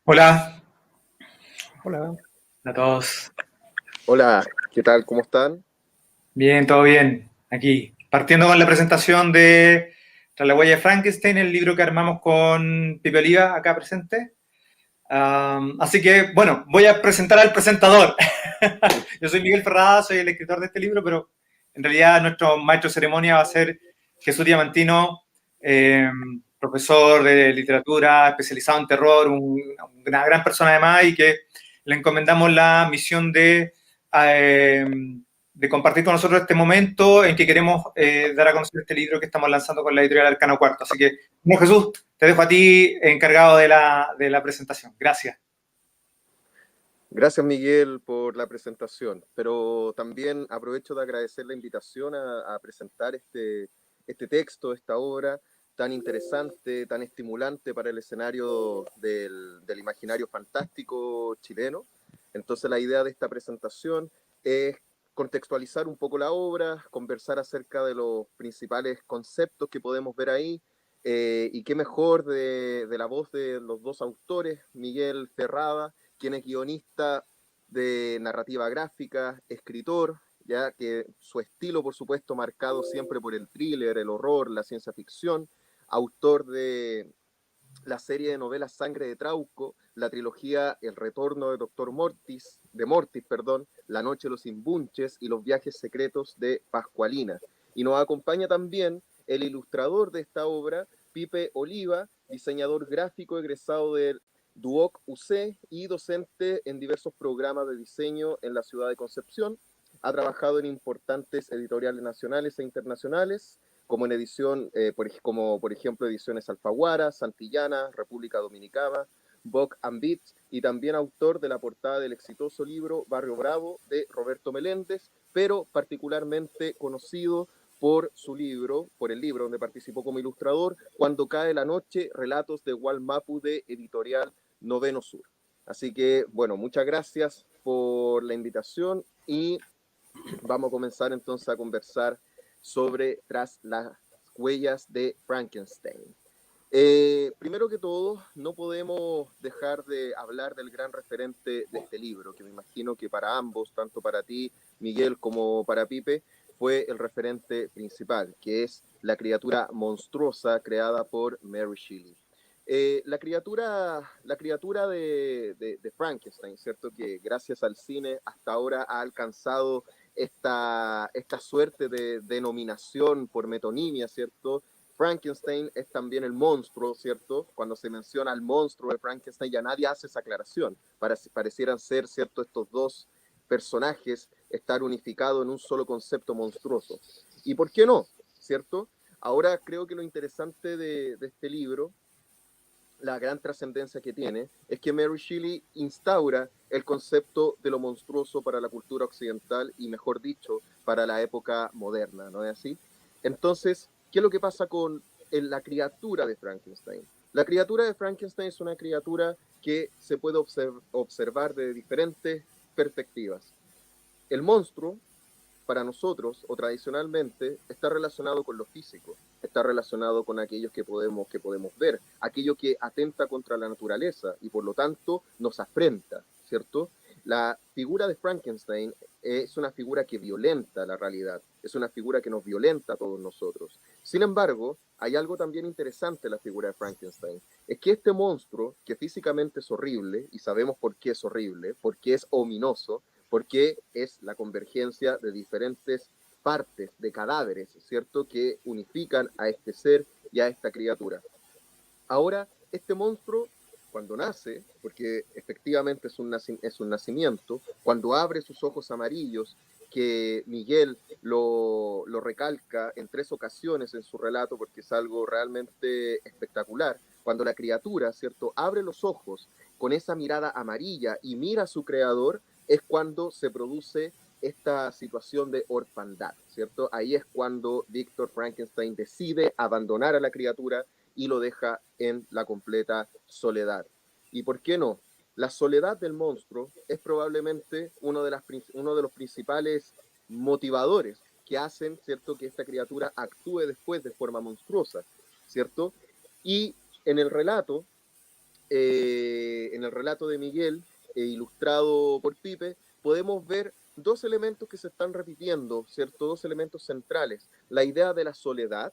Hola Hola. a todos. Hola, ¿qué tal? ¿Cómo están? Bien, todo bien. Aquí, partiendo con la presentación de Tras la huella de Frankenstein, el libro que armamos con Pipe Oliva, acá presente. Así que, bueno, voy a presentar al presentador. Yo soy Miguel Ferrada, soy el escritor de este libro, pero en realidad nuestro maestro de ceremonia va a ser Jesús Diamantino, eh, profesor de literatura, especializado en terror, una gran persona además, y que le encomendamos la misión eh, de compartir con nosotros este momento en que queremos dar a conocer este libro que estamos lanzando con la editorial Arcano Cuarto. Así que, bueno, Jesús, te dejo a ti encargado de la presentación. Gracias. Gracias, Miguel, por la presentación, pero también aprovecho de agradecer la invitación a presentar este texto, esta obra tan interesante, tan estimulante para el escenario del imaginario fantástico chileno. Entonces, la idea de esta presentación es contextualizar un poco la obra, conversar acerca de los principales conceptos que podemos ver ahí, y qué mejor de la voz de los dos autores, Miguel Ferrada, quien es guionista de narrativa gráfica, escritor, ya que su estilo, por supuesto, marcado siempre por el thriller, el horror, la ciencia ficción, autor de la serie de novelas Sangre de Trauco, la trilogía El retorno de Mortis, perdón, La noche de los imbunches y Los viajes secretos de Pascualina. Y nos acompaña también el ilustrador de esta obra, Pipe Oliva, diseñador gráfico egresado del Duoc UC y docente en diversos programas de diseño en la ciudad de Concepción. Ha trabajado en importantes editoriales nacionales e internacionales, como en edición, como por ejemplo ediciones Alfaguara, Santillana, República Dominicana, Boc and Beat, y también autor de la portada del exitoso libro Barrio Bravo de Roberto Meléndez, pero particularmente conocido por por el libro donde participó como ilustrador, Cuando cae la noche, relatos de Walmapu de editorial Noveno Sur. Así que, bueno, muchas gracias por la invitación y vamos a comenzar entonces a conversar sobre Tras las huellas de Frankenstein. Primero que todo, no podemos dejar de hablar del gran referente de este libro, que me imagino que para ambos, tanto para ti, Miguel, como para Pipe, fue el referente principal, que es la criatura monstruosa creada por Mary Shelley. La criatura de Frankenstein, ¿cierto? Que gracias al cine hasta ahora ha alcanzado esta suerte de denominación por metonimia, ¿cierto? Frankenstein es también el monstruo, ¿cierto? Cuando se menciona al monstruo de Frankenstein ya nadie hace esa aclaración. Parecieran ser, ¿cierto? Estos dos personajes estar unificados en un solo concepto monstruoso. ¿Y por qué no? ¿Cierto? Ahora creo que lo interesante de este libro, la gran trascendencia que tiene, es que Mary Shelley instaura el concepto de lo monstruoso para la cultura occidental y, mejor dicho, para la época moderna, ¿no es así? Entonces, ¿qué es lo que pasa con la criatura de Frankenstein? La criatura de Frankenstein es una criatura que se puede observar de diferentes perspectivas. El monstruo, para nosotros, o tradicionalmente, está relacionado con lo físico, está relacionado con aquellos que podemos ver, aquello que atenta contra la naturaleza y por lo tanto nos afrenta, ¿cierto? La figura de Frankenstein es una figura que violenta la realidad, es una figura que nos violenta a todos nosotros. Sin embargo, hay algo también interesante en la figura de Frankenstein, es que este monstruo, que físicamente es horrible, y sabemos por qué es horrible, porque es ominoso, porque es la convergencia de diferentes partes de cadáveres, ¿cierto?, que unifican a este ser y a esta criatura. Ahora, este monstruo, cuando nace, porque efectivamente es un nacimiento, cuando abre sus ojos amarillos, que Miguel lo recalca en 3 ocasiones en su relato, porque es algo realmente espectacular, cuando la criatura, ¿cierto?, abre los ojos con esa mirada amarilla y mira a su creador, es cuando se produce esta situación de orfandad, ¿cierto? Ahí es cuando Víctor Frankenstein decide abandonar a la criatura y lo deja en la completa soledad. ¿Y por qué no? La soledad del monstruo es probablemente uno de los principales motivadores que hacen, ¿cierto?, que esta criatura actúe después de forma monstruosa, ¿cierto? Y en el relato, en el relato de Miguel, ilustrado por Pipe, podemos ver dos elementos que se están repitiendo, ¿cierto? Dos elementos centrales, la idea de la soledad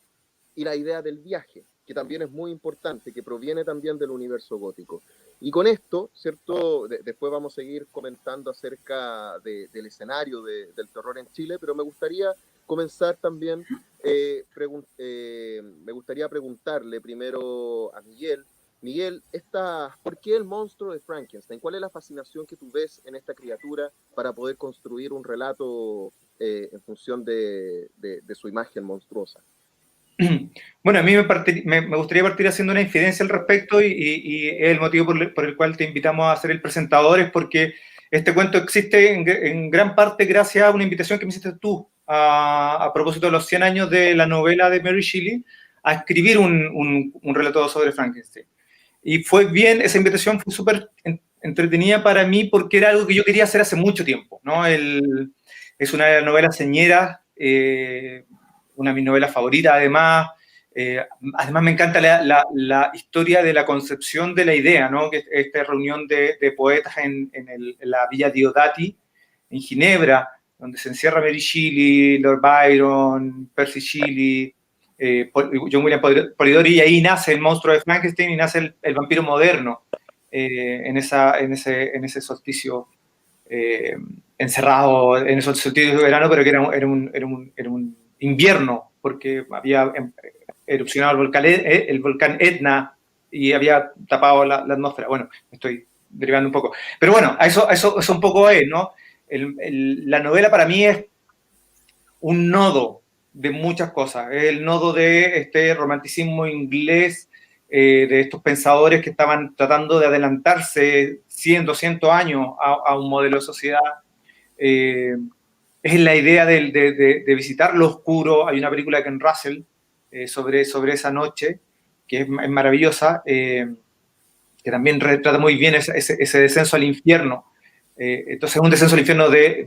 y la idea del viaje, que también es muy importante, que proviene también del universo gótico. Y con esto, ¿cierto? Después vamos a seguir comentando acerca del escenario del terror en Chile, pero me gustaría comenzar también, me gustaría preguntarle primero a Miguel. Miguel, ¿por qué el monstruo de Frankenstein? ¿Cuál es la fascinación que tú ves en esta criatura para poder construir un relato en función de su imagen monstruosa? Bueno, a mí me gustaría partir haciendo una infidencia al respecto y es el motivo por el cual te invitamos a ser el presentador, es porque este cuento existe en gran parte gracias a una invitación que me hiciste tú a propósito de los 100 años de la novela de Mary Shelley, a escribir un relato sobre Frankenstein. Y fue bien, esa invitación fue súper entretenida para mí porque era algo que yo quería hacer hace mucho tiempo, ¿no? Es una novela señera, una de mis novelas favoritas, además. Además me encanta la historia de la concepción de la idea, ¿no? Que esta reunión de poetas en la Villa Diodati, en Ginebra, donde se encierra Mary Shelley, Lord Byron, Percy Shelley, John William Polidori, y ahí nace el monstruo de Frankenstein y nace el vampiro moderno en ese solsticio encerrado, en esos solsticios de verano, pero que era un invierno, porque había erupcionado el volcán Etna y había tapado la atmósfera. Bueno, me estoy derivando un poco. Pero bueno, eso un poco es, ¿no? La novela para mí es un nodo de muchas cosas. Es el nodo de este romanticismo inglés, de estos pensadores que estaban tratando de adelantarse 100, 200 años a un modelo de sociedad. Es la idea de visitar lo oscuro. Hay una película de Ken Russell sobre esa noche, que es maravillosa, que también retrata muy bien ese descenso al infierno. Entonces, un descenso al infierno de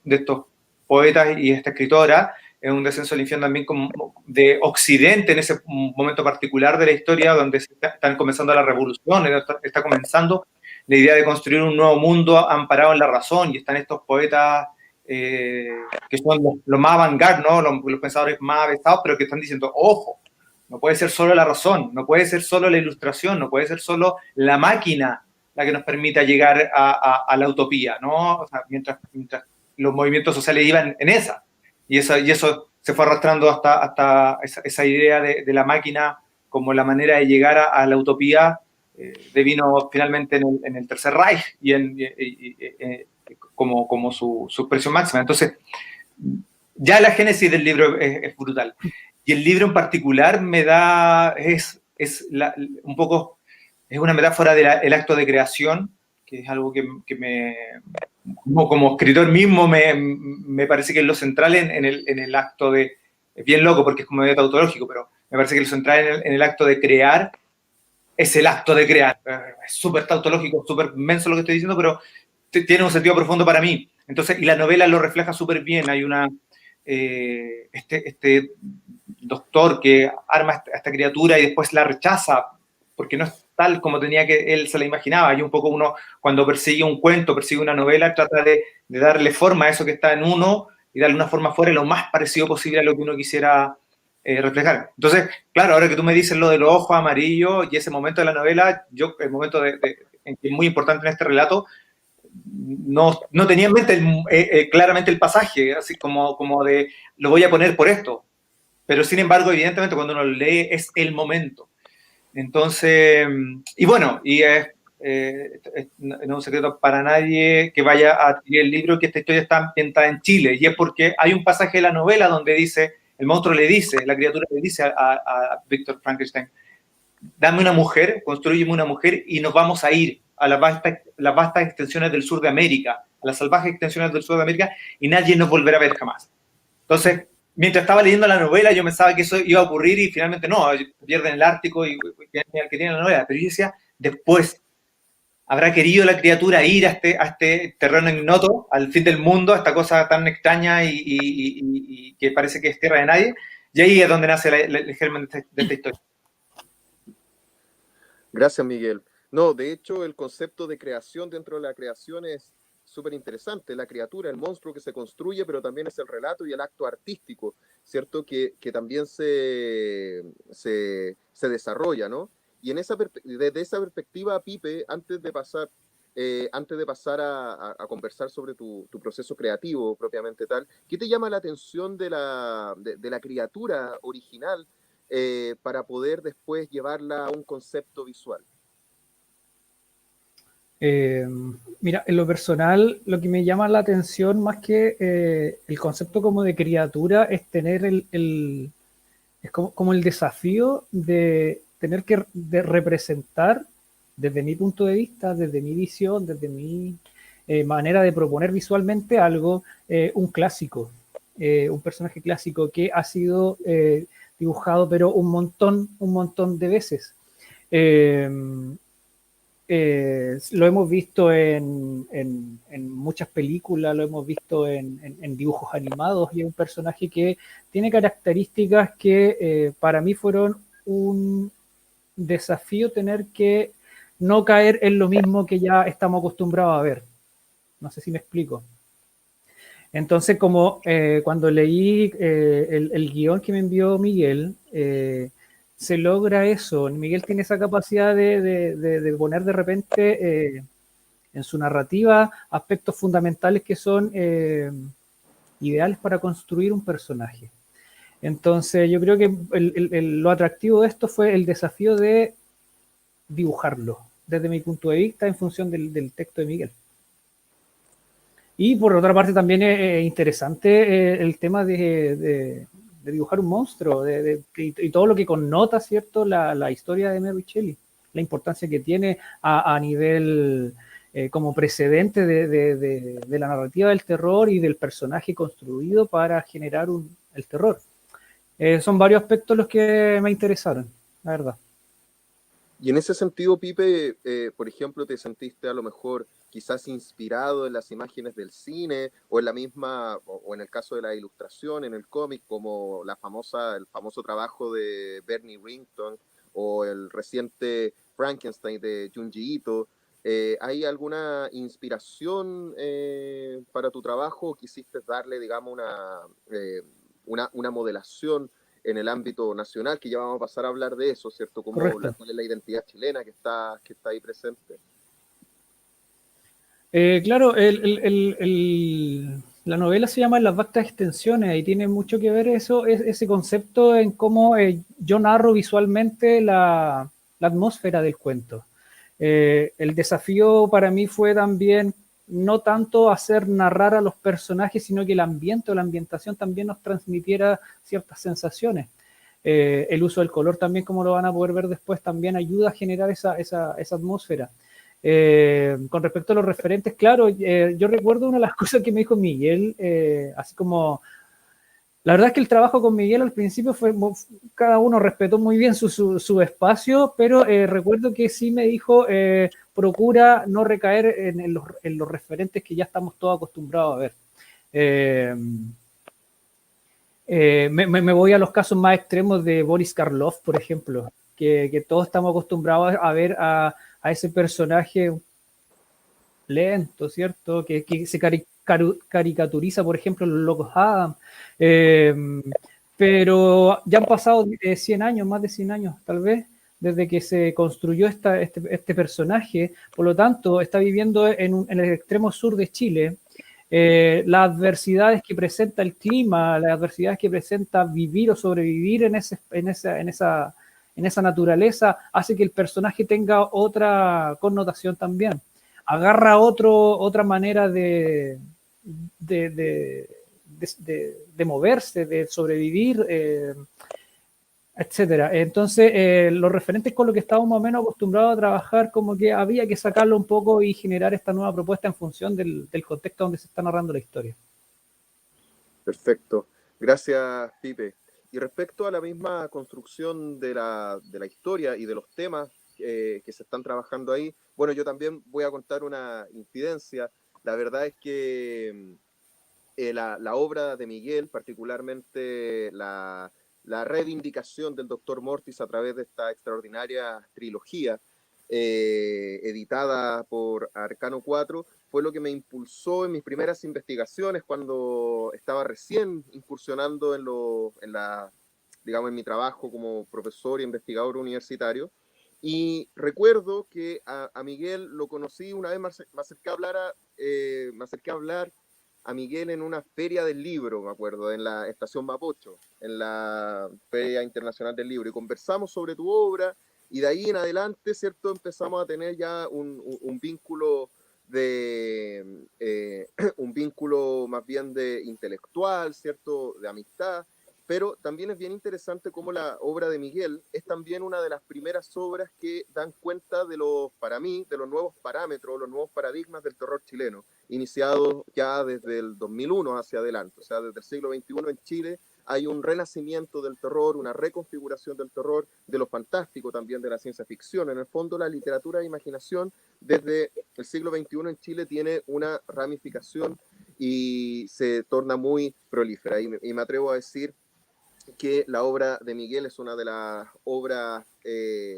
estos poetas y esta escritora, es un descenso al infierno también como de Occidente en ese momento particular de la historia, donde están comenzando la revolución, está comenzando la idea de construir un nuevo mundo amparado en la razón, y están estos poetas que son los más avant-garde, ¿no? Los pensadores más avesados, pero que están diciendo, ojo, no puede ser solo la razón, no puede ser solo la ilustración, no puede ser solo la máquina la que nos permita llegar a la utopía, ¿no? O sea, mientras los movimientos sociales iban en esa. Y eso se fue arrastrando hasta esa idea de la máquina como la manera de llegar a la utopía, devino finalmente en el Tercer Reich como su expresión máxima. Entonces, ya la génesis del libro es brutal. Y el libro en particular es un poco, es una metáfora del acto de creación, que es algo que como escritor mismo me parece que es lo central en el acto de, es bien loco porque es como medio tautológico, pero me parece que lo central en el acto de crear es el acto de crear. Es súper tautológico, súper menso lo que estoy diciendo, pero tiene un sentido profundo para mí. Entonces, y la novela lo refleja súper bien. Hay este doctor que arma a esta criatura y después la rechaza porque no es tal como él se la imaginaba. Y un poco uno, cuando persigue un cuento, persigue una novela, trata de darle forma a eso que está en uno y darle una forma fuera lo más parecido posible a lo que uno quisiera reflejar. Entonces, claro, ahora que tú me dices lo de los ojos amarillos y ese momento de la novela, el momento en que es muy importante en este relato, no tenía en mente claramente el pasaje, así como de lo voy a poner por esto. Pero sin embargo, evidentemente, cuando uno lo lee, es el momento. Entonces, y bueno, no es un secreto para nadie que vaya a adquirir el libro que esta historia está ambientada en Chile, y es porque hay un pasaje de la novela donde dice, el monstruo le dice, la criatura le dice a Víctor Frankenstein, dame una mujer, construyeme una mujer y nos vamos a ir a las vastas extensiones del sur de América, a las salvajes extensiones del sur de América, y nadie nos volverá a ver jamás. Entonces, mientras estaba leyendo la novela, yo pensaba que eso iba a ocurrir y finalmente no, pierden el Ártico y que tiene la novela. Pero yo decía, después, ¿habrá querido la criatura ir a este terreno ignoto, al fin del mundo, a esta cosa tan extraña y que parece que es tierra de nadie? Y ahí es donde nace el germen de esta historia. Gracias, Miguel. No, de hecho, el concepto de creación dentro de la creación es súper interesante. La criatura, el monstruo que se construye, pero también es el relato y el acto artístico, ¿cierto? Que también se desarrolla, ¿no? Y en desde esa perspectiva, Pipe, antes de pasar a conversar sobre tu proceso creativo propiamente tal, ¿qué te llama la atención de la criatura original para poder después llevarla a un concepto visual? Eh, Mira, en lo personal, lo que me llama la atención más que el concepto como de criatura es tener es como el desafío de tener que de representar desde mi punto de vista, desde mi visión, desde mi manera de proponer visualmente algo, un clásico, un personaje clásico que ha sido dibujado pero un montón de veces. Eh, lo hemos visto en muchas películas, lo hemos visto en dibujos animados y es un personaje que tiene características que para mí fueron un desafío tener que no caer en lo mismo que ya estamos acostumbrados a ver. No sé si me explico. Entonces, como cuando leí el guión que me envió Miguel, se logra eso. Miguel tiene esa capacidad de poner de repente en su narrativa aspectos fundamentales que son ideales para construir un personaje. Entonces, yo creo que lo atractivo de esto fue el desafío de dibujarlo, desde mi punto de vista, en función del texto de Miguel. Y por otra parte también es interesante el tema de dibujar un monstruo y todo lo que connota, ¿cierto? La historia de Mary Shelley, la importancia que tiene a nivel como precedente de la narrativa del terror y del personaje construido para generar el terror. Son varios aspectos los que me interesaron, la verdad. Y en ese sentido, Pipe, por ejemplo, ¿te sentiste a lo mejor quizás inspirado en las imágenes del cine o en la misma, o en el caso de la ilustración, en el cómic, como el famoso trabajo de Bernie Wrightson o el reciente Frankenstein de Junji Ito? ¿Hay alguna inspiración para tu trabajo? ¿Quisiste darle, digamos, una modelación en el ámbito nacional, que ya vamos a pasar a hablar de eso, ¿cierto? Correcto. Cuál es la identidad chilena que está ahí presente? Claro, la novela se llama Las vastas extensiones y tiene mucho que ver ese concepto en cómo yo narro visualmente la atmósfera del cuento. El desafío para mí fue también no tanto hacer narrar a los personajes, sino que el ambiente o la ambientación también nos transmitiera ciertas sensaciones. El uso del color también, como lo van a poder ver después, también ayuda a generar esa atmósfera. Con respecto a los referentes, claro, yo recuerdo una de las cosas que me dijo Miguel, así como, la verdad es que el trabajo con Miguel al principio fue, cada uno respetó muy bien su espacio, pero recuerdo que sí me dijo, procura no recaer en los referentes que ya estamos todos acostumbrados a ver. Eh, me voy a los casos más extremos de Boris Karloff, por ejemplo, que todos estamos acostumbrados a ver a ese personaje lento, ¿cierto? Que se caricaturiza, por ejemplo, en los Locos Adam. Eh, pero ya han pasado 100 años, más de 100 años, tal vez, desde que se construyó este personaje. Por lo tanto, está viviendo en el extremo sur de Chile. Las adversidades que presenta el clima, las adversidades que presenta vivir o sobrevivir en esa naturaleza, hace que el personaje tenga otra connotación también. Agarra otra manera de, de, de moverse, de sobrevivir, etcétera. Entonces, los referentes con los que estábamos más o menos acostumbrados a trabajar, como que había que sacarlo un poco y generar esta nueva propuesta en función del contexto donde se está narrando la historia. Perfecto. Gracias, Pipe. Y respecto a la misma construcción de la historia y de los temas que se están trabajando ahí, bueno, yo también voy a contar una infidencia. La verdad es que la obra de Miguel, particularmente la reivindicación del Doctor Mortis a través de esta extraordinaria trilogía, editada por Arcano 4, fue lo que me impulsó en mis primeras investigaciones cuando estaba recién incursionando digamos, en mi trabajo como profesor e investigador universitario. Y recuerdo que a Miguel lo conocí una vez, me acerqué a hablar a Miguel en una feria del libro, me acuerdo, en la estación Mapocho, en la Feria Internacional del Libro, y conversamos sobre tu obra, y de ahí en adelante, ¿cierto?, empezamos a tener ya un vínculo un vínculo más bien de intelectual, ¿cierto?, de amistad, pero también es bien interesante cómo la obra de Miguel es también una de las primeras obras que dan cuenta para mí, de los nuevos parámetros, los nuevos paradigmas del terror chileno, iniciados ya desde el 2001 hacia adelante, o sea, desde el siglo XXI en Chile hay un renacimiento del terror, una reconfiguración del terror, de lo fantástico también, de la ciencia ficción. En el fondo, la literatura de imaginación desde el siglo XXI en Chile tiene una ramificación y se torna muy prolífera. Y me atrevo a decir que la obra de Miguel es una de las obras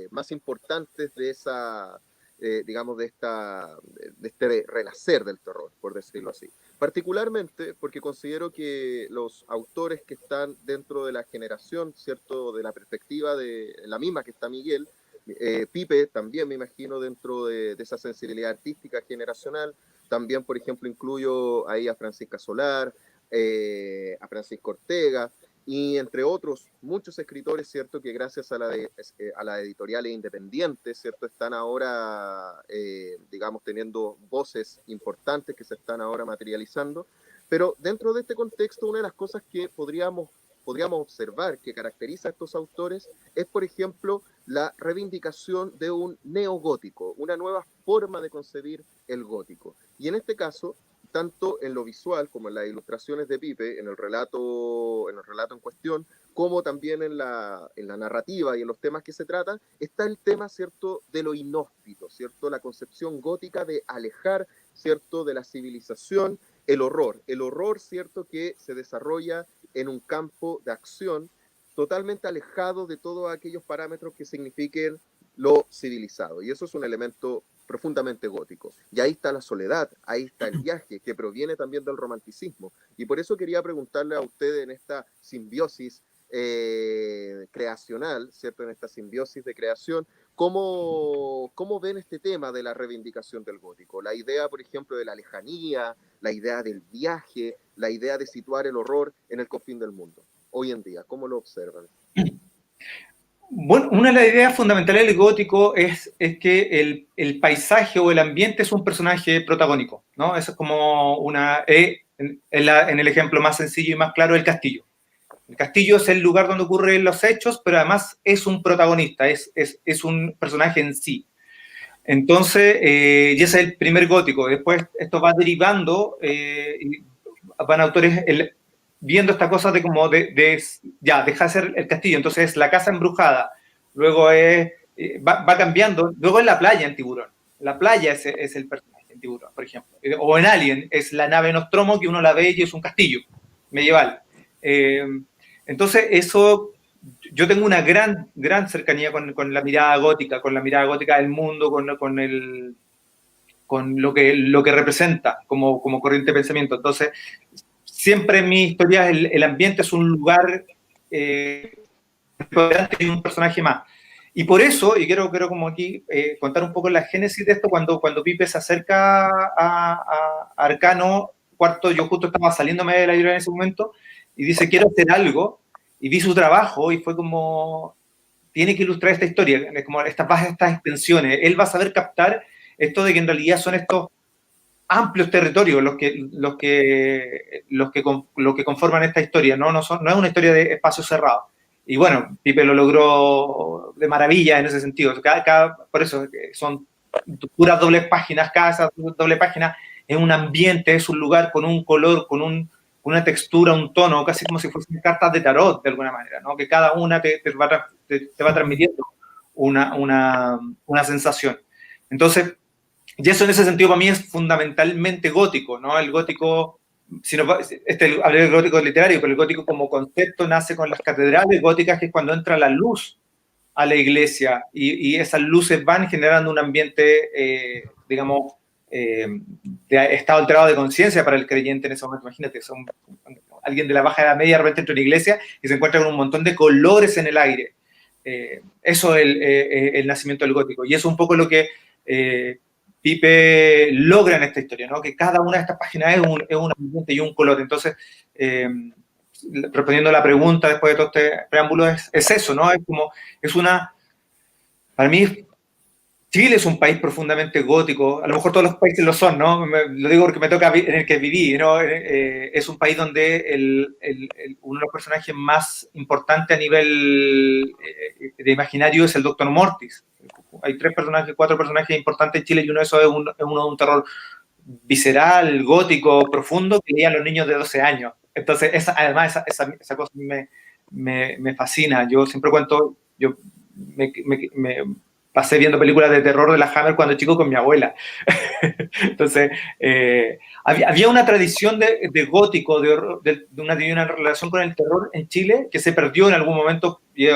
más importantes de esa, digamos, de este renacer del terror, por decirlo así. Particularmente porque considero que los autores que están dentro de la generación, ¿cierto?, de la perspectiva de la misma que está Miguel, Pipe también me imagino dentro de esa sensibilidad artística generacional, también, por ejemplo, incluyo ahí a Francisca Solar, a Francisco Ortega, y entre otros muchos escritores, ¿cierto?, que gracias a las editoriales independientes, ¿cierto?, están ahora, digamos, teniendo voces importantes que se están ahora materializando. Pero dentro de este contexto, una de las cosas que podríamos observar que caracteriza a estos autores es, por ejemplo, la reivindicación de un neogótico, una nueva forma de concebir el gótico. Y en este caso, tanto en lo visual como en las ilustraciones de Pipe, en el relato en cuestión, como también en la narrativa y en los temas que se tratan, está el tema, ¿cierto?, de lo inhóspito, ¿cierto?, la concepción gótica de alejar, ¿cierto?, de la civilización el horror, ¿cierto?, que se desarrolla en un campo de acción totalmente alejado de todos aquellos parámetros que signifiquen lo civilizado. Y eso es un elemento profundamente gótico. Y ahí está la soledad, ahí está el viaje, que proviene también del romanticismo. Y por eso quería preguntarle a ustedes en esta simbiosis creacional, ¿cierto?, en esta simbiosis de creación, ¿cómo ven este tema de la reivindicación del gótico? La idea, por ejemplo, de la lejanía, la idea del viaje, la idea de situar el horror en el confín del mundo. Hoy en día, ¿cómo lo observan? Bueno, una de las ideas fundamentales del gótico es que el paisaje o el ambiente es un personaje protagónico, ¿no? Eso es como en el ejemplo más sencillo y más claro, el castillo. El castillo es el lugar donde ocurren los hechos, pero además es un protagonista, es un personaje en sí. Entonces, y ese es el primer gótico. Después esto va derivando, y van autores viendo esta cosa de como ya, deja de ser el castillo, entonces la casa embrujada, luego va cambiando, luego es la playa en Tiburón. La playa es el personaje en Tiburón, por ejemplo. O en Alien, es la nave Nostromo que uno la ve y es un castillo medieval. Entonces, eso, yo tengo una gran cercanía con la mirada gótica, del mundo, con lo que representa como corriente de pensamiento. Entonces, siempre en mi historia el ambiente es un lugar y un personaje más. Y por eso, y quiero como aquí contar un poco la génesis de esto, cuando Pipe se acerca a Arcano Cuarto, yo justo estaba saliéndome de la librería en ese momento, y dice, quiero hacer algo, y vi su trabajo, y fue como, tiene que ilustrar esta historia, como estas extensiones, él va a saber captar esto de que en realidad son estos amplios territorios los que conforman esta historia, no es una historia de espacio cerrado. Y bueno, Pipe lo logró de maravilla en ese sentido. Por eso son puras dobles páginas, cada esa doble página es un ambiente, es un lugar con un color, con una textura, un tono, casi como si fuesen cartas de tarot de alguna manera, ¿no? Que cada una te va transmitiendo una sensación. Entonces, y eso en ese sentido para mí es fundamentalmente gótico, ¿no? El gótico, hablé del gótico literario, pero el gótico como concepto nace con las catedrales góticas, que es cuando entra la luz a la iglesia y esas luces van generando un ambiente, digamos, de estado alterado de conciencia para el creyente en ese momento. Imagínate, alguien de la baja edad media de repente entra en una iglesia y se encuentra con un montón de colores en el aire. Eso es el nacimiento del gótico, y eso es un poco lo que Pipe logra en esta historia, ¿no? Que cada una de estas páginas es un ambiente y un color. Entonces, respondiendo a la pregunta después de todo este preámbulo, es eso, ¿no? Para mí, Chile es un país profundamente gótico, a lo mejor todos los países lo son, ¿no? Lo digo porque me toca en el que viví, ¿no? Es un país donde uno de los personajes más importantes a nivel de imaginario es el Doctor Mortis. Hay 4 personajes importantes en Chile y uno de esos es uno de un terror visceral, gótico, profundo, que leían los niños de 12 años. Entonces, además, esa cosa me fascina. Yo siempre cuento, yo me pasé viendo películas de terror de la Hammer cuando chico con mi abuela. Entonces, había una tradición de gótico, de una relación con el terror en Chile que se perdió en algún momento, y es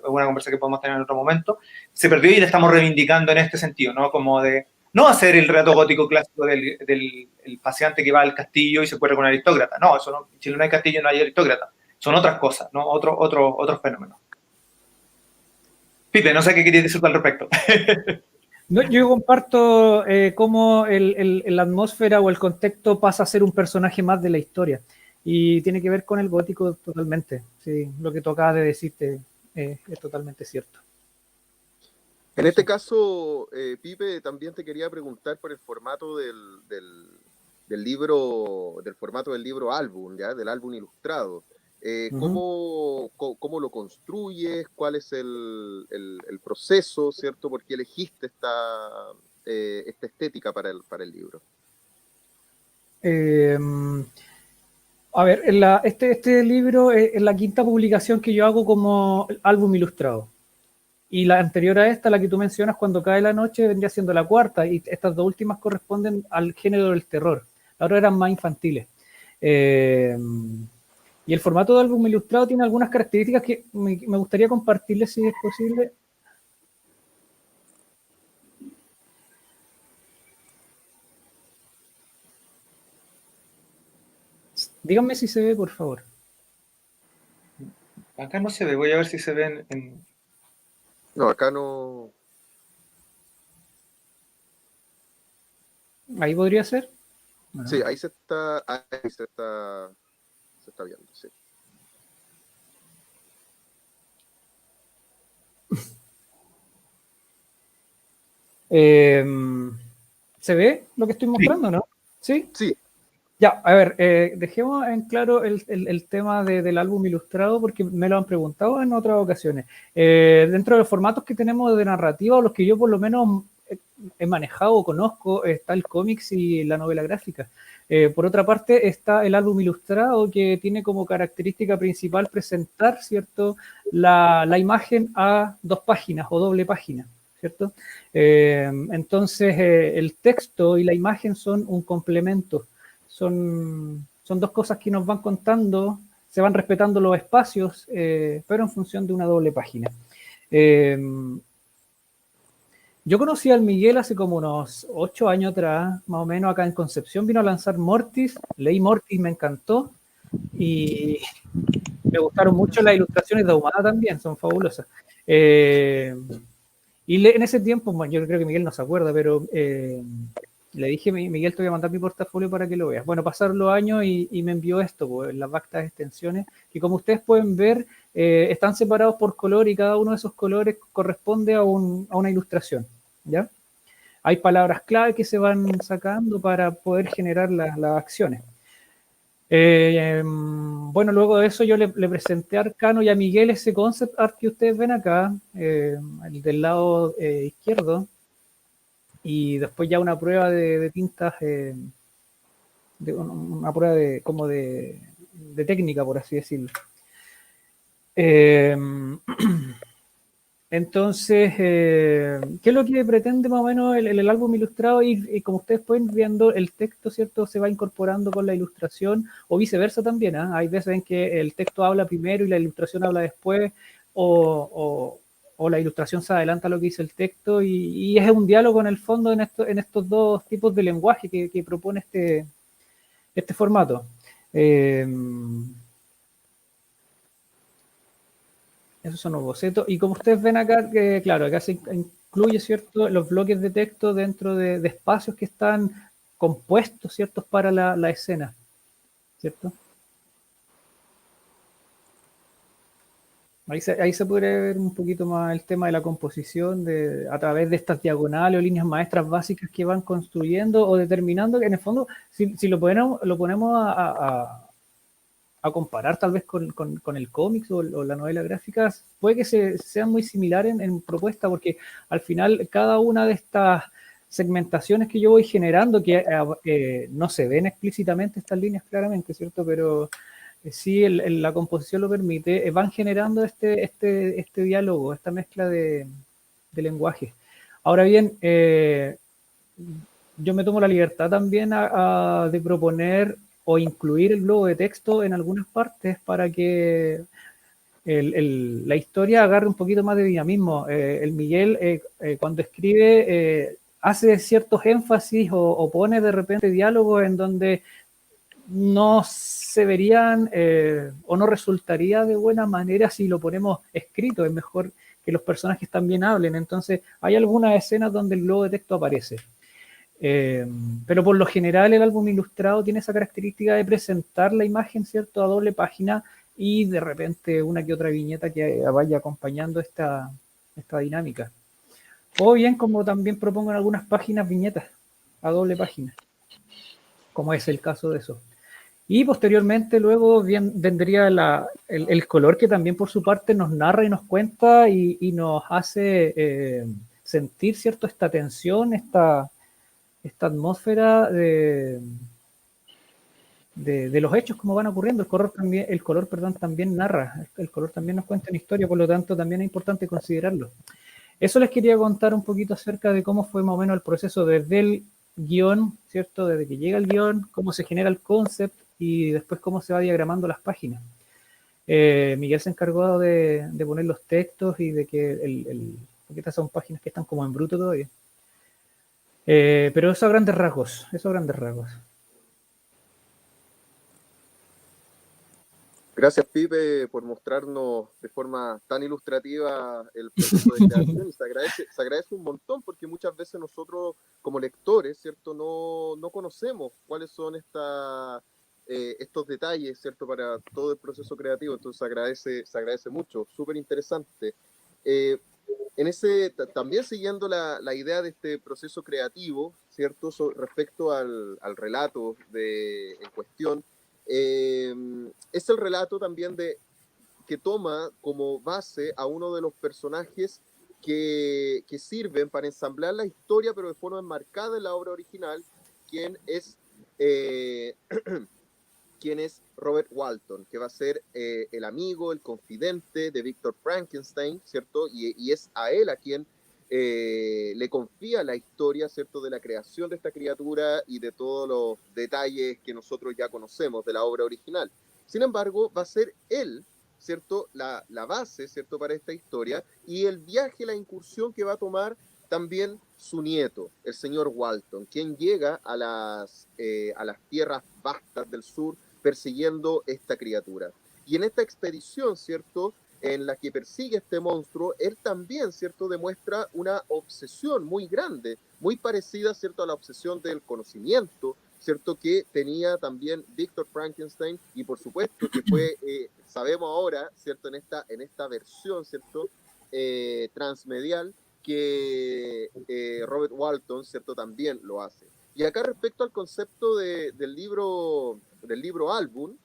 una conversa que podemos tener en otro momento, se perdió y la estamos reivindicando en este sentido, ¿no? Como de no hacer el relato gótico clásico del paseante que va al castillo y se encuentra con un aristócrata. No, eso no, en Chile no hay castillo, no hay aristócrata. Son otras cosas, ¿no? Otros fenómenos. Pipe, no sé qué querías decir al respecto. No, yo comparto cómo la atmósfera o el contexto pasa a ser un personaje más de la historia. Y tiene que ver con el gótico totalmente. Sí, lo que tú acabas de decirte es totalmente cierto. En este caso, Pipe, también te quería preguntar por el formato del libro, del formato del libro álbum, ¿ya? Del álbum ilustrado. ¿Cómo lo construyes? ¿Cuál es el proceso, cierto? ¿Por qué elegiste esta estética para el libro? A ver, este libro es la quinta publicación que yo hago como álbum ilustrado. Y la anterior a esta, la que tú mencionas, Cuando cae la noche, vendría siendo la cuarta. Y estas dos últimas corresponden al género del terror. Las otras eran más infantiles. Y el formato de álbum ilustrado tiene algunas características que me gustaría compartirles si es posible. Díganme si se ve, por favor. Acá no se ve, voy a ver si se ve en... No, acá no. ¿Ahí podría ser? Bueno. Sí, ahí se está viendo, sí. ¿Se ve lo que estoy mostrando, no? ¿Sí? Sí. Ya, a ver, dejemos en claro el tema del álbum ilustrado porque me lo han preguntado en otras ocasiones. Dentro de los formatos que tenemos de narrativa, o los que yo por lo menos he manejado o conozco, está el cómics y la novela gráfica. Por otra parte, está el álbum ilustrado, que tiene como característica principal presentar, ¿cierto?, la imagen a 2 páginas o doble página, ¿cierto? Entonces, el texto y la imagen son un complemento. Son 2 cosas que nos van contando, se van respetando los espacios, pero en función de una doble página. Yo conocí al Miguel hace como unos 8 años atrás, más o menos, acá en Concepción. Vino a lanzar Mortis, leí Mortis, me encantó, y me gustaron mucho las ilustraciones de Ahumada también, son fabulosas. Y en ese tiempo, bueno, yo creo que Miguel no se acuerda, pero le dije, Miguel, te voy a mandar mi portafolio para que lo veas. Bueno, pasaron los años y me envió esto, pues, las vastas extensiones, que como ustedes pueden ver, están separados por color y cada uno de esos colores corresponde a una ilustración, ¿ya? Hay palabras clave que se van sacando para poder generar las acciones. Bueno, luego de eso yo le presenté a Arcano y a Miguel ese concept art que ustedes ven acá, el del lado izquierdo, y después ya una prueba de tintas, una prueba de técnica, por así decirlo. Entonces, ¿qué es lo que pretende más o menos el álbum ilustrado? Y como ustedes pueden viendo, el texto, ¿cierto?, se va incorporando con la ilustración, o viceversa también, ¿eh? Hay veces en que el texto habla primero y la ilustración habla después, o o la ilustración se adelanta a lo que dice el texto, y es un diálogo en el fondo en estos dos tipos de lenguaje que propone este formato. Esos son los bocetos. Y como ustedes ven acá, que claro, acá se incluye, ¿cierto?, los bloques de texto dentro de espacios que están compuestos, ¿cierto?, para la escena, ¿cierto? Ahí se puede ver un poquito más el tema de la composición a través de estas diagonales o líneas maestras básicas que van construyendo o determinando que en el fondo, si lo ponemos a comparar tal vez con el cómic o la novela gráfica, puede que sean muy similares en propuesta, porque al final cada una de estas segmentaciones que yo voy generando, que no se ven explícitamente estas líneas claramente, ¿cierto? Pero sí la composición lo permite, van generando este diálogo, esta mezcla de lenguaje. Ahora bien, yo me tomo la libertad también de proponer o incluir el globo de texto en algunas partes para que la historia agarre un poquito más de dinamismo. El Miguel, cuando escribe, hace ciertos énfasis o pone de repente diálogos en donde no se verían o no resultaría de buena manera si lo ponemos escrito. Es mejor que los personajes también hablen. Entonces, hay algunas escenas donde el globo de texto aparece. Pero por lo general el álbum ilustrado tiene esa característica de presentar la imagen, ¿cierto?, a doble página y de repente una que otra viñeta que vaya acompañando esta dinámica. O bien, como también propongo en algunas páginas, viñetas a doble página, como es el caso de eso. Y posteriormente luego vendría el color, que también por su parte nos narra y nos cuenta y nos hace sentir, ¿cierto?, esta tensión, esta atmósfera de los hechos como van ocurriendo. El color también narra, el color también nos cuenta una historia, por lo tanto también es importante considerarlo. Eso les quería contar un poquito acerca de cómo fue más o menos el proceso desde el guión, ¿cierto? Desde que llega el guión, cómo se genera el concept y después cómo se va diagramando las páginas. Miguel se encargó de poner los textos y de que porque estas son páginas que están como en bruto todavía. Pero eso a grandes rasgos, Gracias, Pipe, por mostrarnos de forma tan ilustrativa el proceso de creación, y se agradece un montón, porque muchas veces nosotros como lectores, ¿cierto?, no conocemos cuáles son estos detalles, ¿cierto?, para todo el proceso creativo. Entonces se agradece mucho, súper interesante. También siguiendo la idea de este proceso creativo, ¿cierto?, respecto al relato en cuestión, es el relato también que toma como base a uno de los personajes que sirven para ensamblar la historia, pero de forma enmarcada en la obra original, quien es Robert Walton, que va a ser el amigo, el confidente de Victor Frankenstein, ¿cierto? Y es a él a quien le confía la historia, ¿cierto?, de la creación de esta criatura y de todos los detalles que nosotros ya conocemos de la obra original. Sin embargo, va a ser él, ¿cierto?, la base, ¿cierto?, para esta historia, y el viaje, la incursión que va a tomar también su nieto, el señor Walton, quien llega a las tierras vastas del sur persiguiendo esta criatura. Y en esta expedición, ¿cierto?, en la que persigue este monstruo, él también, ¿cierto?, demuestra una obsesión muy grande, muy parecida, ¿cierto?, a la obsesión del conocimiento, ¿cierto?, que tenía también Victor Frankenstein, y por supuesto que fue, sabemos ahora, ¿cierto?, en esta versión, ¿cierto?, transmedial, que Robert Walton, ¿cierto?, también lo hace. Y acá, respecto al concepto del libro álbum,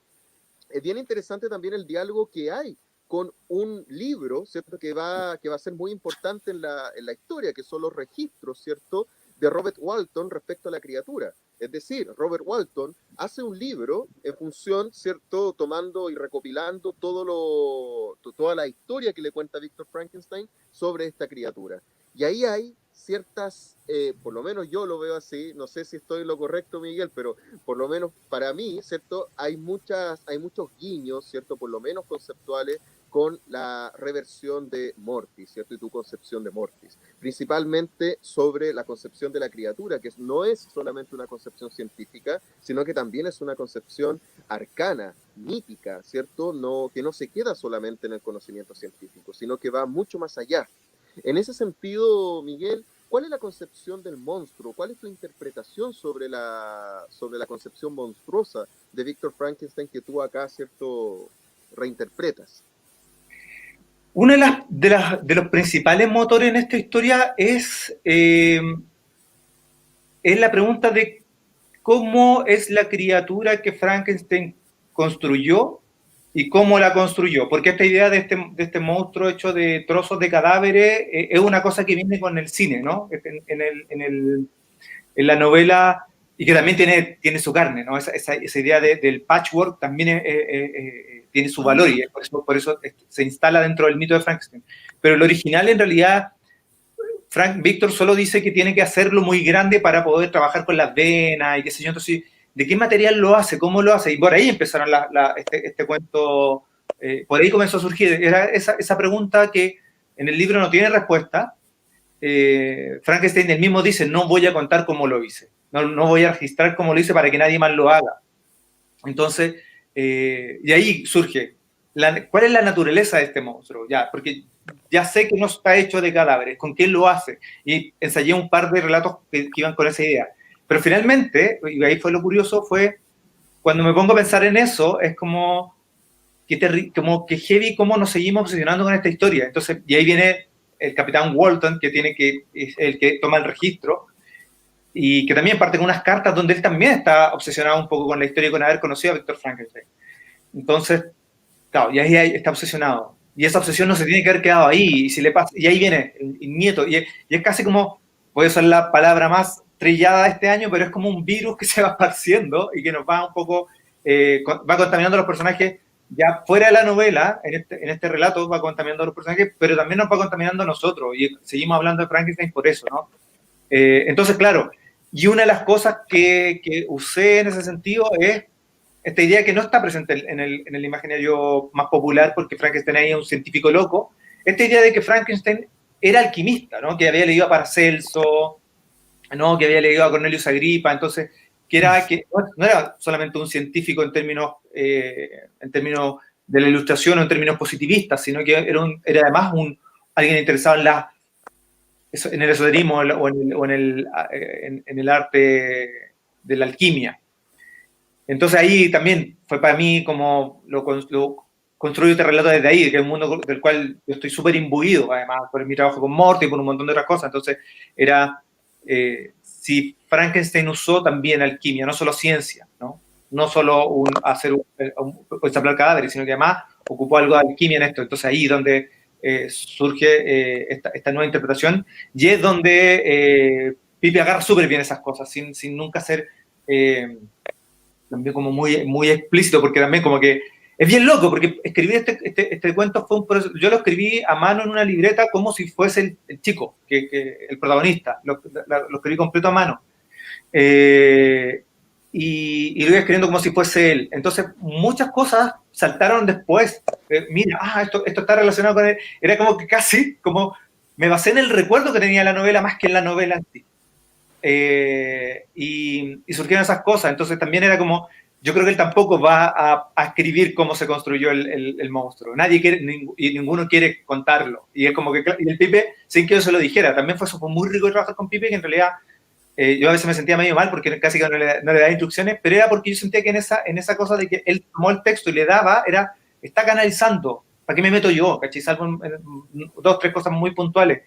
es bien interesante también el diálogo que hay con un libro, ¿cierto?, que va a ser muy importante en la historia, que son los registros, ¿cierto?, de Robert Walton respecto a la criatura. Es decir, Robert Walton hace un libro en función, ¿cierto?, tomando y recopilando toda la historia que le cuenta Victor Frankenstein sobre esta criatura. Y ahí hay ciertas, por lo menos yo lo veo así, no sé si estoy en lo correcto, Miguel, pero por lo menos para mí, ¿cierto?, hay muchos guiños, ¿cierto?, por lo menos conceptuales, con la reversión de Mortis, ¿cierto? Y tu concepción de Mortis, principalmente sobre la concepción de la criatura, que no es solamente una concepción científica, sino que también es una concepción arcana, mítica, ¿cierto? Que no se queda solamente en el conocimiento científico, sino que va mucho más allá. En ese sentido, Miguel, ¿cuál es la concepción del monstruo? ¿Cuál es tu interpretación sobre la concepción monstruosa de Víctor Frankenstein que tú acá, ¿cierto?, reinterpretas? Uno de los principales motores en esta historia es la pregunta de cómo es la criatura que Frankenstein construyó y cómo la construyó. Porque esta idea de este monstruo hecho de trozos de cadáveres es una cosa que viene con el cine, ¿no? En la novela, y que también tiene su carne, ¿no? Esa idea del patchwork también tiene su valor, y por eso se instala dentro del mito de Frankenstein. Pero el original, en realidad, Víctor solo dice que tiene que hacerlo muy grande para poder trabajar con las venas y qué sé yo. Entonces, ¿de qué material lo hace? ¿Cómo lo hace? Y por ahí empezaron este cuento, por ahí comenzó a surgir. Era esa pregunta que en el libro no tiene respuesta. Frankenstein él mismo dice, no voy a contar cómo lo hice, no voy a registrar cómo lo hice para que nadie más lo haga. Entonces, y ahí surge, ¿cuál es la naturaleza de este monstruo? Ya, porque ya sé que no está hecho de cadáveres, ¿con qué lo hace? Y ensayé un par de relatos que iban con esa idea. Pero finalmente, y ahí fue lo curioso, fue cuando me pongo a pensar en eso, es como que heavy cómo nos seguimos obsesionando con esta historia. Entonces, y ahí viene el capitán Walton, es el que toma el registro, y que también parte con unas cartas donde él también está obsesionado un poco con la historia y con haber conocido a Víctor Frankenstein. Entonces, claro, y ahí está obsesionado. Y esa obsesión no se tiene que haber quedado ahí, y, si le pasa, y ahí viene el nieto, y es casi como, voy a usar la palabra más trillada de este año, pero es como un virus que se va esparciendo y que nos va un poco, va contaminando a los personajes ya fuera de la novela, en este relato va contaminando a los personajes, pero también nos va contaminando a nosotros, y seguimos hablando de Frankenstein por eso, ¿no? Entonces, claro, y una de las cosas que usé en ese sentido es esta idea que no está presente en el imaginario más popular, porque Frankenstein es un científico loco, esta idea de que Frankenstein era alquimista, ¿no? Que había leído a Paracelso, ¿no? Que había leído a Cornelius Agripa, entonces, que no era solamente un científico en términos de la ilustración o en términos positivistas, sino que era además alguien interesado en el esoterismo o en el arte de la alquimia. Entonces ahí también fue para mí como lo construyo este relato desde ahí, que es un mundo del cual yo estoy súper imbuido, además, por mi trabajo con Morty y por un montón de otras cosas. Entonces era, si Frankenstein usó también alquimia, no solo ciencia, no solo ensamblar cadáveres, sino que además ocupó algo de alquimia en esto. Entonces ahí donde surge esta nueva interpretación, y es donde Pipe agarra súper bien esas cosas, sin nunca ser también como muy explícito, porque también como que es bien loco, porque escribir este cuento fue un proceso. Yo lo escribí a mano en una libreta como si fuese el chico, el protagonista, lo escribí completo a mano. Y lo iba escribiendo como si fuese él. Entonces, muchas cosas saltaron después. Mira, esto está relacionado con él. Era como que casi, como me basé en el recuerdo que tenía la novela más que en la novela en sí. Y surgieron esas cosas. Entonces, también era como, yo creo que él tampoco va a escribir cómo se construyó el monstruo. Nadie quiere, y ninguno quiere contarlo. Y es como que, y el Pipe, sin que yo se lo dijera, también fue muy rico trabajar con Pipe, que en realidad yo a veces me sentía medio mal porque casi que no le daba instrucciones, pero era porque yo sentía que en esa cosa de que él tomó el texto y le daba, está canalizando. ¿Para qué me meto yo? ¿Cachai? Salvo en 2, 3 cosas muy puntuales.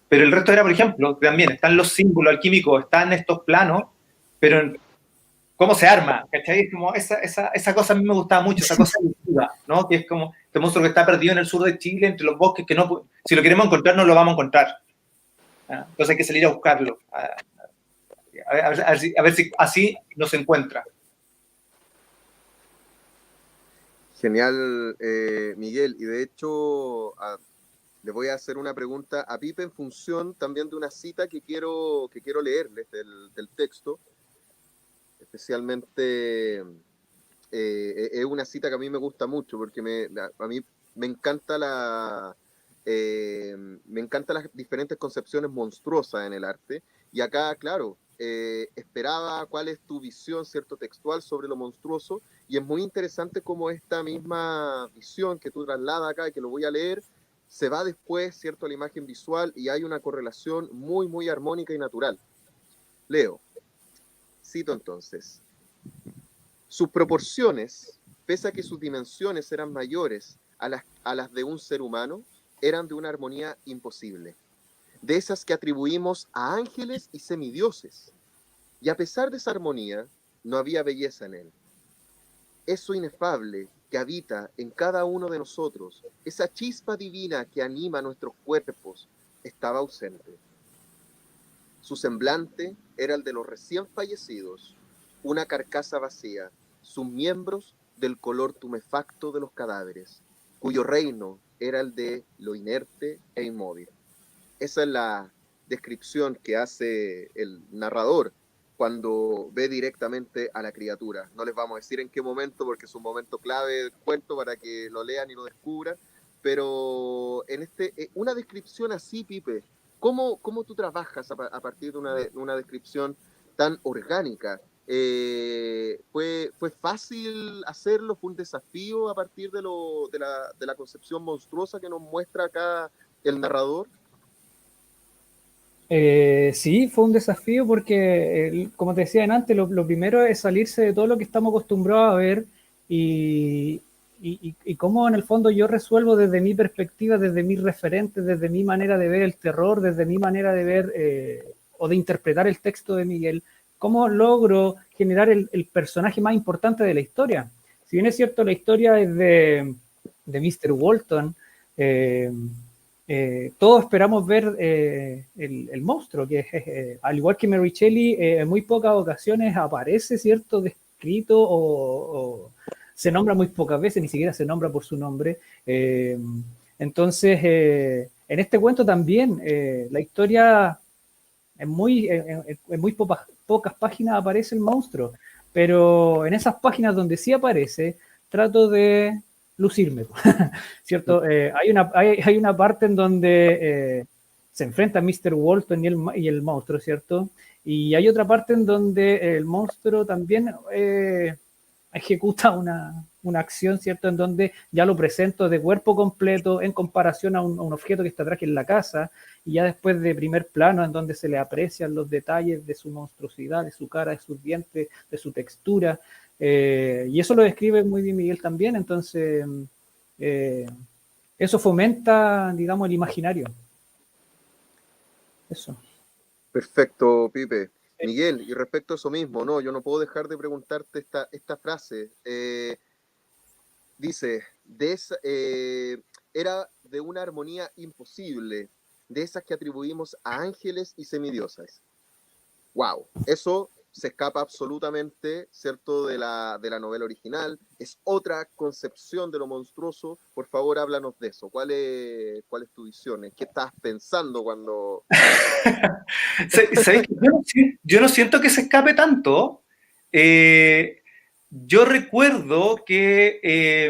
Pero el resto era, por ejemplo, también están los símbolos alquímicos, están estos planos, pero cómo se arma, ¿cachai? Es como esa cosa a mí me gustaba mucho, esa cosa elusiva, ¿no? Que es como este monstruo que está perdido en el sur de Chile, entre los bosques, que no, si lo queremos encontrar, no lo vamos a encontrar. Entonces hay que salir a buscarlo. A ver si así nos encuentra. Genial, Miguel. Y de hecho, le voy a hacer una pregunta a Pipe en función también de una cita que quiero leerles del texto. Especialmente es una cita que a mí me gusta mucho porque a mí me encanta me encantan las diferentes concepciones monstruosas en el arte. Y acá, claro, esperaba cuál es tu visión, cierto, textual sobre lo monstruoso. Y es muy interesante cómo esta misma visión que tú trasladas acá, y que lo voy a leer, se va después, cierto, a la imagen visual y hay una correlación muy, muy armónica y natural. Leo, cito entonces. Sus proporciones, pese a que sus dimensiones eran mayores a las de un ser humano, eran de una armonía imposible, de esas que atribuimos a ángeles y semidioses. Y a pesar de esa armonía, no había belleza en él. Eso inefable que habita en cada uno de nosotros, esa chispa divina que anima nuestros cuerpos, estaba ausente. Su semblante era el de los recién fallecidos, una carcasa vacía, sus miembros del color tumefacto de los cadáveres, cuyo reino era el de lo inerte e inmóvil. Esa es la descripción que hace el narrador cuando ve directamente a la criatura. No les vamos a decir en qué momento, porque es un momento clave del cuento para que lo lean y lo descubran, pero en una descripción así, Pipe, ¿cómo tú trabajas a partir de una descripción tan orgánica? ¿Fue fácil hacerlo? ¿Fue un desafío a partir de la concepción monstruosa que nos muestra acá el narrador? Sí, fue un desafío porque, como te decía antes, lo primero es salirse de todo lo que estamos acostumbrados a ver y cómo en el fondo yo resuelvo desde mi perspectiva, desde mis referentes, desde mi manera de ver el terror, desde mi manera de ver o de interpretar el texto de Miguel, cómo logro generar el personaje más importante de la historia. Si bien es cierto, la historia es de Mr. Walton, todos esperamos ver el monstruo, que al igual que Mary Shelley, en muy pocas ocasiones aparece, ¿cierto?, descrito o se nombra muy pocas veces, ni siquiera se nombra por su nombre. Entonces, en este cuento también, la historia, en muy pocas páginas aparece el monstruo, pero en esas páginas donde sí aparece, trato de lucirme, ¿cierto? Hay una parte en donde se enfrenta Mr. Walton y el monstruo, ¿cierto? Y hay otra parte en donde el monstruo también ejecuta una acción, ¿cierto? En donde ya lo presento de cuerpo completo en comparación a un objeto que está atrás, que es la casa, y ya después de primer plano, en donde se le aprecian los detalles de su monstruosidad, de su cara, de sus dientes, de su textura. Y eso lo describe muy bien Miguel también, entonces eso fomenta, digamos, el imaginario. Eso. Perfecto, Pipe. Miguel, y respecto a eso mismo, no, yo no puedo dejar de preguntarte esta frase. Dice, era de una armonía imposible, de esas que atribuimos a ángeles y semidiosas. Wow, eso se escapa absolutamente, ¿cierto?, de la novela original. Es otra concepción de lo monstruoso. Por favor, háblanos de eso. ¿Cuál es tu visión? ¿En qué estás pensando cuando...? ¿Sabes? Yo no siento que se escape tanto. Yo recuerdo que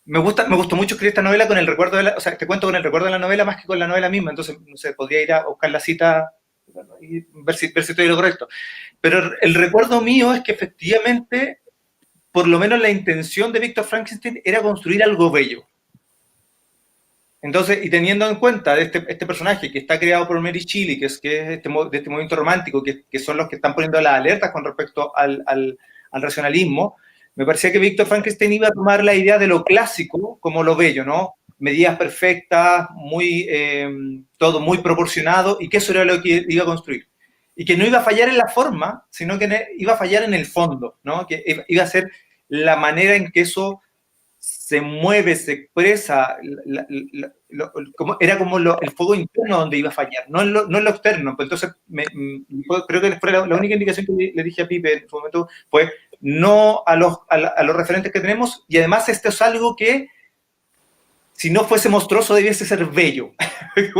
me gustó mucho escribir esta novela con el recuerdo o sea, este cuento con el recuerdo de la novela más que con la novela misma. Entonces, no sé, podría ir a buscar la cita y ver si estoy en lo correcto. Pero el recuerdo mío es que efectivamente, por lo menos la intención de Víctor Frankenstein era construir algo bello. Entonces, y teniendo en cuenta de este personaje que está creado por Mary Shelley, que es de este movimiento romántico, que son los que están poniendo las alertas con respecto al racionalismo, me parecía que Víctor Frankenstein iba a tomar la idea de lo clásico como lo bello, ¿no? Medidas perfectas, todo muy proporcionado, y que eso era lo que iba a construir. Y que no iba a fallar en la forma, sino que iba a fallar en el fondo, ¿no? Que iba a ser la manera en que eso se mueve, se expresa, era como el fuego interno donde iba a fallar, no en lo externo. Pues entonces, creo que fue la única indicación que le dije a Pipe en su momento fue no a los referentes que tenemos, y además esto es algo que, si no fuese monstruoso, debiese ser bello. Es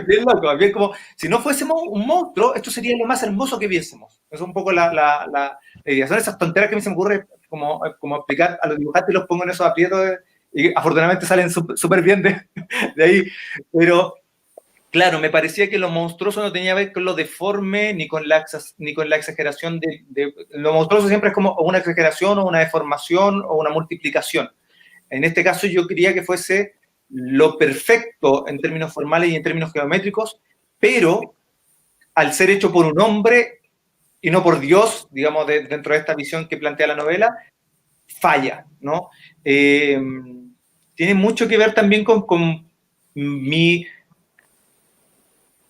bien loco, bien como, si no fuésemos un monstruo, esto sería lo más hermoso que viésemos. Es un poco la idea. Son esas tonteras que a mí se me ocurre como explicar a los dibujantes y los pongo en esos aprietos y afortunadamente salen súper bien de ahí, pero claro, me parecía que lo monstruoso no tenía que ver con lo deforme ni con la exageración lo monstruoso siempre es como una exageración o una deformación o una multiplicación. En este caso yo quería que fuese lo perfecto en términos formales y en términos geométricos, pero al ser hecho por un hombre y no por Dios, digamos, dentro de esta visión que plantea la novela, falla, ¿no? Tiene mucho que ver también con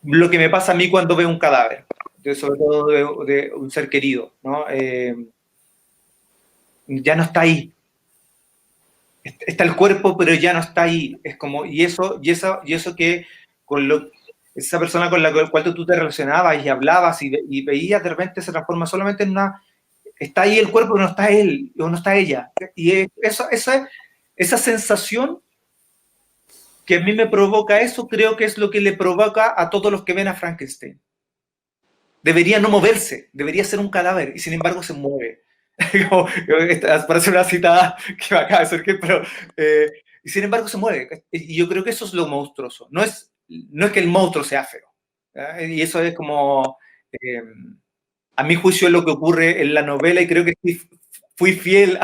lo que me pasa a mí cuando veo un cadáver, sobre todo de un ser querido, ¿no? Ya no está ahí. Está el cuerpo, pero ya no está ahí. Es como, y eso que esa persona con la cual tú te relacionabas y hablabas y veías, de repente se transforma solamente en una. Está ahí el cuerpo, pero no está él, o no está ella. Y esa sensación que a mí me provoca eso, creo que es lo que le provoca a todos los que ven a Frankenstein. Debería no moverse, debería ser un cadáver, y sin embargo se mueve. Parece una cita que me acaba de surgir, pero y sin embargo se mueve. Y yo creo que eso es lo monstruoso. No es que el monstruo sea feo. Y eso es como, a mi juicio, es lo que ocurre en la novela, y creo que sí, fui fiel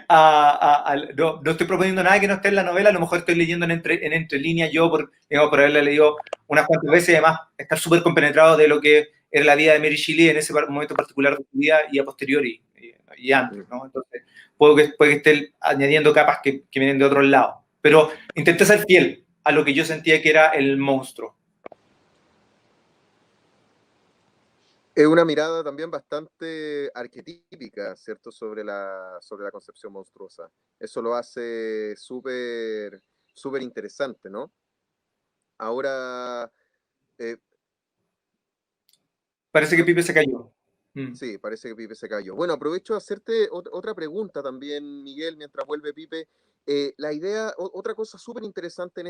no estoy proponiendo nada que no esté en la novela, a lo mejor estoy leyendo en entre líneas yo por haberla leído unas cuantas veces y además estar súper compenetrado de lo que era la vida de Mary Shelley en ese momento particular de su vida y a posteriori y antes, ¿no? Entonces puede que esté añadiendo capas que vienen de otros lados, pero intenté ser fiel a lo que yo sentía que era el monstruo. Es una mirada también bastante arquetípica, ¿cierto?, sobre la concepción monstruosa. Eso lo hace súper interesante, ¿no? Ahora, Parece que Pipe se cayó. Sí, parece que Pipe se cayó. Bueno, aprovecho de hacerte otra pregunta también, Miguel, mientras vuelve Pipe. La idea, otra cosa súper interesante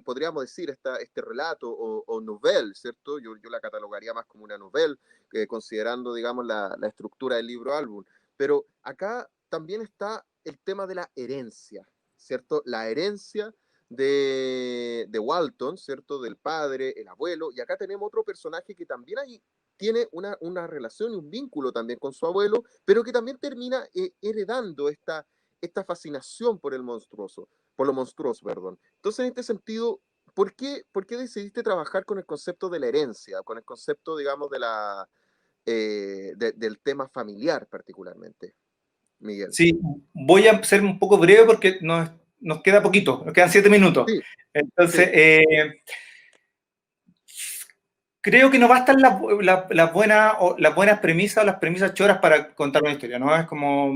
podríamos decir, este relato o novel, ¿cierto? Yo la catalogaría más como una novel, considerando, digamos, la estructura del libro álbum. Pero acá también está el tema de la herencia, ¿cierto? La herencia de Walton, ¿cierto? Del padre, el abuelo. Y acá tenemos otro personaje que también tiene una relación y un vínculo también con su abuelo, pero que también termina heredando esta fascinación por lo monstruoso, perdón. Entonces, en este sentido, ¿por qué decidiste trabajar con el concepto de la herencia, con el concepto, digamos, del tema familiar particularmente, Miguel? Sí, voy a ser un poco breve porque nos queda poquito, nos quedan 7 minutos. Sí, Entonces, sí. Creo que no bastan las buenas premisas o las premisas choras para contar una historia, ¿no? Es como,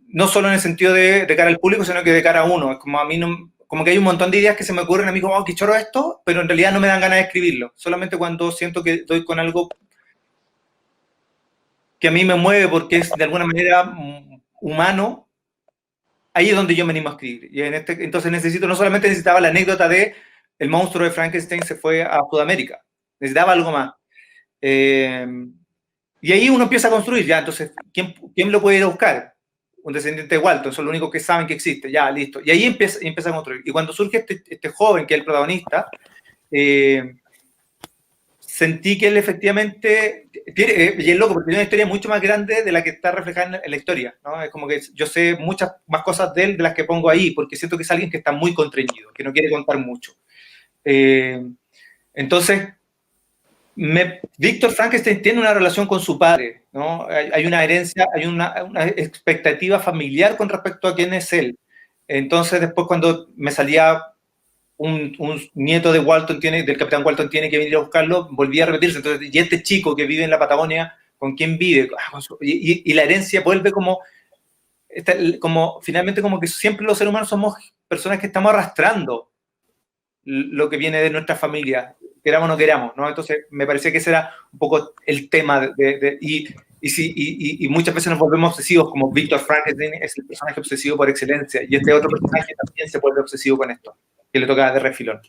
no solo en el sentido de cara al público, sino que de cara a uno. Es como a mí como que hay un montón de ideas que se me ocurren a mí como, oh, qué choro esto, pero en realidad no me dan ganas de escribirlo. Solamente cuando siento que doy con algo que a mí me mueve porque es de alguna manera humano, ahí es donde yo me animo a escribir. Y entonces no solamente necesitaba la anécdota de el monstruo de Frankenstein se fue a Sudamérica, necesitaba algo más. Y ahí uno empieza a construir, ya, entonces, ¿quién lo puede ir a buscar? Un descendiente de Walton, son los únicos que saben que existe, ya, listo. Y ahí empieza a construir. Y cuando surge este joven, que es el protagonista, sentí que él efectivamente, y es loco, porque tiene una historia mucho más grande de la que está reflejada en la historia, ¿no? Es como que yo sé muchas más cosas de él de las que pongo ahí, porque siento que es alguien que está muy contrañido, que no quiere contar mucho. Entonces, Víctor Frankenstein tiene una relación con su padre, ¿no? Hay una herencia, hay una expectativa familiar con respecto a quién es él. Entonces, después cuando me salía un nieto de Walton, del capitán Walton, tiene que venir a buscarlo, volvía a repetirse. Entonces, y este chico que vive en la Patagonia, ¿con quién vive? Y la herencia vuelve como finalmente como que siempre los seres humanos somos personas que estamos arrastrando lo que viene de nuestra familia, queramos o no queramos, ¿no? Entonces me parecía que ese era un poco el tema y muchas veces nos volvemos obsesivos, como Víctor Frankenstein es el personaje obsesivo por excelencia, y este otro personaje también se vuelve obsesivo con esto, que le toca de refilón.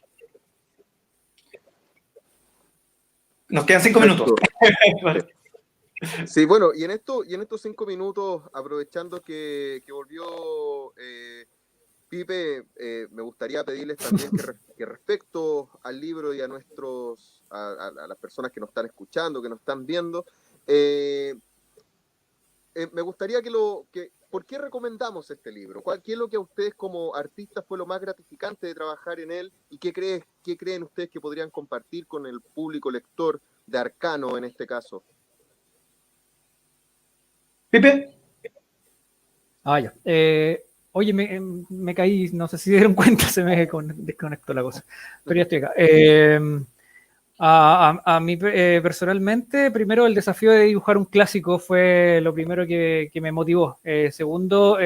Nos quedan 5 minutos. Sí, bueno, y en estos 5 minutos, aprovechando que volvió Pipe, me gustaría pedirles también que respecto al libro y a a las personas que nos están escuchando, que nos están viendo, me gustaría ¿por qué recomendamos este libro? ¿Qué es lo que a ustedes como artistas fue lo más gratificante de trabajar en él? ¿Y qué creen ustedes que podrían compartir con el público lector de Arcano en este caso? Pipe. Ya. Oye, me caí, no sé si se dieron cuenta, se me desconectó la cosa, pero ya estoy acá. A mí personalmente, primero el desafío de dibujar un clásico fue lo primero que me motivó. Segundo,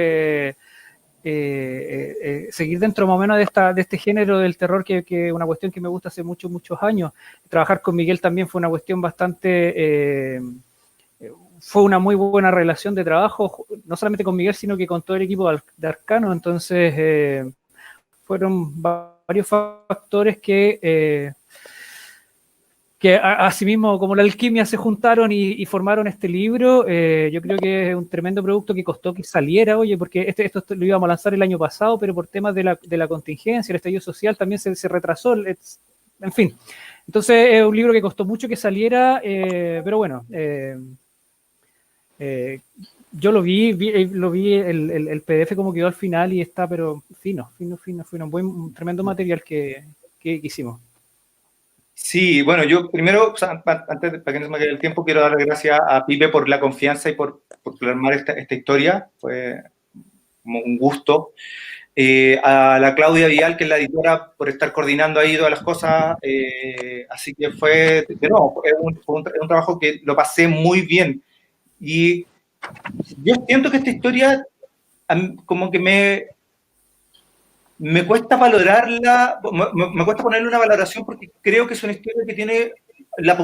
seguir dentro más o menos de este género del terror, que es una cuestión que me gusta hace muchos años. Trabajar con Miguel también fue una cuestión fue una muy buena relación de trabajo, no solamente con Miguel, sino que con todo el equipo de Arcano. Entonces, fueron varios factores que asimismo, como la alquimia, se juntaron y formaron este libro. Yo creo que es un tremendo producto que costó que saliera, oye, porque esto lo íbamos a lanzar el año pasado, pero por temas de la contingencia, el estallido social, también se retrasó, en fin. Entonces es un libro que costó mucho que saliera, pero bueno, yo lo vi el PDF como quedó al final y está, pero fino, un tremendo material que hicimos. Sí, bueno, yo primero, o sea, antes para que no se me quede el tiempo, quiero darle gracias a Pipe por la confianza y por plasmar esta historia. Fue como un gusto. A la Claudia Vial, que es la editora, por estar coordinando ahí todas las cosas. Así que fue, de nuevo, fue un trabajo que lo pasé muy bien. Y yo siento que esta historia como que me cuesta valorarla, me cuesta ponerle una valoración porque creo que es una historia que tiene, yo la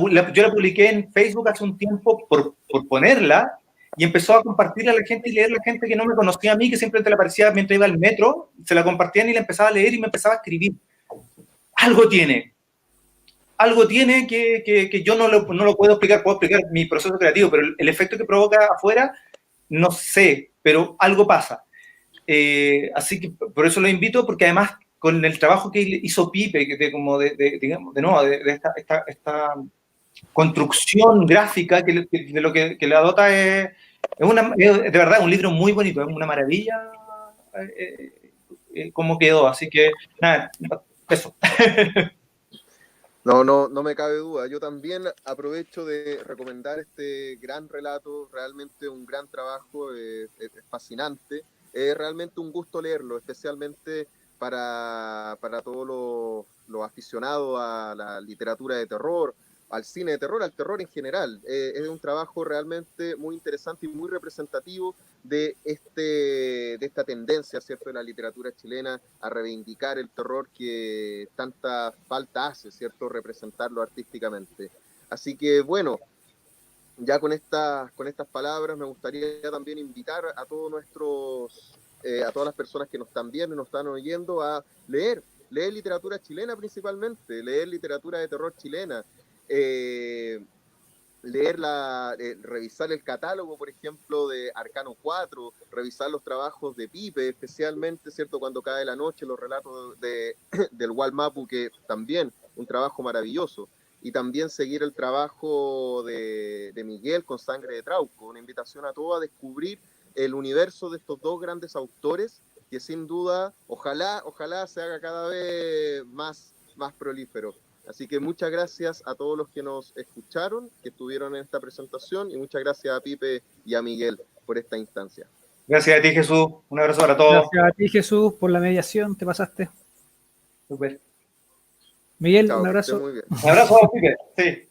publiqué en Facebook hace un tiempo por ponerla y empezó a compartirla a la gente y leer la gente que no me conocía a mí, que simplemente le aparecía mientras iba al metro, se la compartían y la empezaba a leer y me empezaba a escribir. Algo tiene que yo no lo puedo explicar mi proceso creativo, pero el efecto que provoca afuera, no sé, pero algo pasa. Así que por eso lo invito, porque además con el trabajo que hizo Pipe, digamos, de esta construcción gráfica de lo que le adota es de verdad un libro muy bonito, es una maravilla cómo quedó. Así que nada, eso. No me cabe duda. Yo también aprovecho de recomendar este gran relato, realmente un gran trabajo, es fascinante. Es realmente un gusto leerlo, especialmente para todos los aficionados a la literatura de terror, al cine de terror, al terror en general. Es un trabajo realmente muy interesante y muy representativo de esta tendencia, ¿cierto?, de la literatura chilena a reivindicar el terror que tanta falta hace, ¿cierto?, representarlo artísticamente. Así que, bueno, ya con estas palabras me gustaría también invitar a a todas las personas que nos están viendo y nos están oyendo a leer literatura chilena principalmente, leer literatura de terror chilena, revisar el catálogo, por ejemplo, de Arcano 4, revisar los trabajos de Pipe, especialmente, ¿cierto?, Cuando cae la noche, los relatos del Walmapu, que también un trabajo maravilloso, y también seguir el trabajo de Miguel con Sangre de Trauco, una invitación a todos a descubrir el universo de estos dos grandes autores, que sin duda, ojalá se haga cada vez más prolífero. Así que muchas gracias a todos los que nos escucharon, que estuvieron en esta presentación, y muchas gracias a Pipe y a Miguel por esta instancia. Gracias a ti, Jesús. Un abrazo para todos. Gracias a ti, Jesús, por la mediación, te pasaste. Super. Miguel, Chao, un abrazo. muy bien. Un abrazo, Pipe. Sí.